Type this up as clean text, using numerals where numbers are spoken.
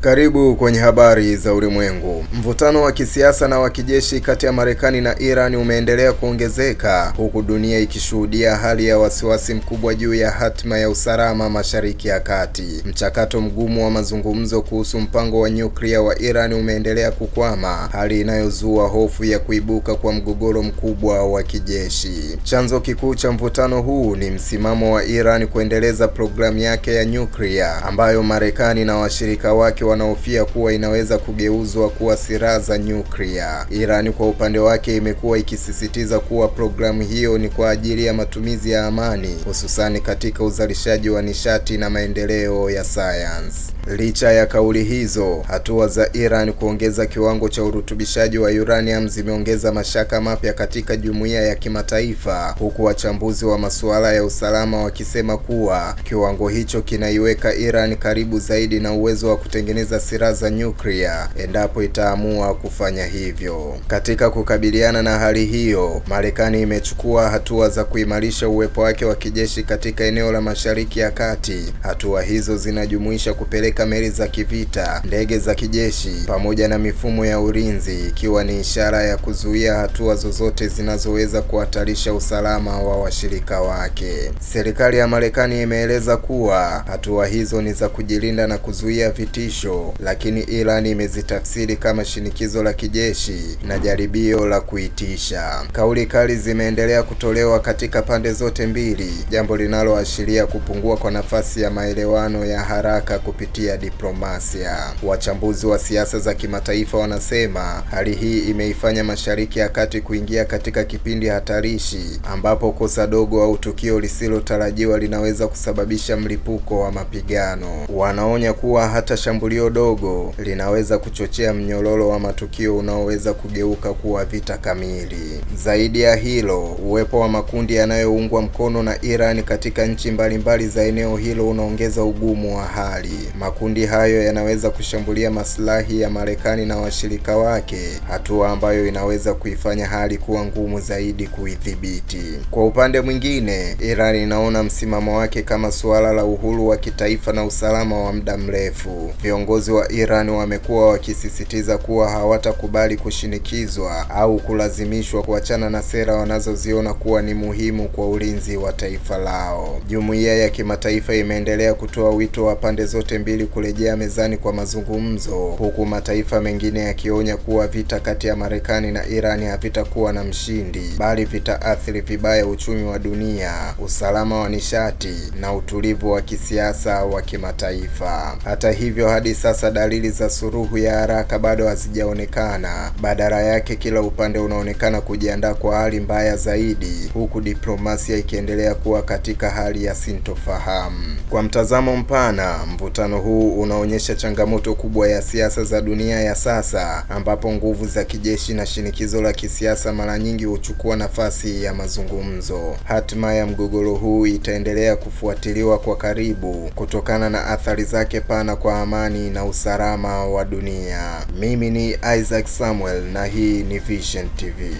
Karibu kwenye habari za ulimwengu. Mvutano wa kisiasa na wa kijeshi kati ya Marekani na Iran umeendelea kuongezeka huku dunia ikishuhudia hali ya wasiwasi mkubwa juu ya hatima ya usalama Mashariki ya Kati. Mchakato mgumu wa mazungumzo kuhusu mpango wa nyuklia wa Iran umeendelea kukwama, hali inayozua hofu ya kuibuka kwa mgogoro mkubwa wa kijeshi. Chanzo kikuu cha mvutano huu ni msimamo wa Iran kuendeleza programu yake ya nyuklia ambayo Marekani na washirika wake wanahofia kuwa inaweza kugeuzwa kuwa silaha za nyuklia. Iran kwa upande wake imekuwa ikisisitiza kuwa programu hiyo ni kwa ajili ya matumizi ya amani, hususani katika uzalishaji wa nishati na maendeleo ya sayansi. Licha ya kauli hizo, hatua za Iran kuongeza kiwango cha urutubishaji wa uranium zimeongeza mashaka mapya katika jumuiya ya kimataifa, huku wachambuzi wa masuala ya usalama wakisema kuwa kiwango hicho kinaiweka Iran karibu zaidi na uwezo wa kutengeneza silaha za nyuklia endapo itaamua kufanya hivyo. Katika kukabiliana na hali hiyo, Marekani imechukua hatua za kuimarisha uwepo wake wa kijeshi katika eneo la Mashariki ya Kati. Hatua hizo zinajumuisha kupeleka meli za kivita, ndege za kijeshi pamoja na mifumo ya ulinzi, ikiwa ni ishara ya kuzuia hatua zozote zinazoweza kuhatarisha usalama wa washirika wake. Serikali ya Marekani imeeleza kuwa hatua hizo ni za kujilinda na kuzuia vitisho, lakini Iran imezitafsiri kama shinikizo la kijeshi na jaribio la kuitisha. Kauli kali zimeendelea kutolewa katika pande zote mbili, jambo linaloashiria kupungua kwa nafasi ya maelewano ya haraka kupitia diplomasia. Wachambuzi wa siasa za kimataifa wanasema hali hii imeifanya Mashariki ya Kati kuingia katika kipindi hatarishi ambapo kosa dogo au tukio lisilotarajiwa linaweza kusababisha mlipuko wa mapigano. Wanaonya kuwa hata shambulio dogo linaweza kuchochea mnyororo wa matukio unaoweza kugeuka kuwa vita kamili. Zaidi ya hilo, uwepo wa makundi yanayoungwa mkono na Iran katika nchi mbalimbali za eneo hilo unaongeza ugumu wa hali. Makundi hayo yanaweza kushambulia maslahi ya Marekani na washirika wake, hatua ambayo inaweza kuifanya hali kuwa ngumu zaidi kuidhibiti. Kwa upande mwingine, Iran inaona msimamo wake kama suala la uhuru wa kitaifa na usalama wa muda mrefu. Viongozi wa Iran wamekuwa wakisisitiza kuwa hawatakubali kushinikizwa au kulazimishwa kuachana na sera wanazoziona kuwa ni muhimu kwa ulinzi wa taifa lao. Jumuiya ya kimataifa imeendelea kutoa wito wa pande zote mbili kurejea mezani kwa mazungumzo, huku mataifa mengine yakionya kuwa vita kati ya Marekani na Iran havitakuwa na mshindi, bali vitaathiri vibaya uchumi wa dunia, usalama wa nishati na utulivu wa kisiasa wa kimataifa. Hata hivyo, hadi sasa dalili za suluhu ya haraka bado hazijaonekana. Badala yake, kila upande unaonekana kujiandaa kwa hali mbaya zaidi, huku diplomasia ikiendelea kuwa katika hali ya sintofahamu. Kwa mtazamo mpana, mvutano huu unaonyesha changamoto kubwa ya siasa za dunia ya sasa, ambapo nguvu za kijeshi na shinikizo la kisiasa mara nyingi huchukua nafasi ya mazungumzo. Hatima ya mgogoro huu itaendelea kufuatiliwa kwa karibu kutokana na athari zake pana kwa amani na usalama wa dunia. Mimi ni Isaac Samuel na hii ni Vision TV.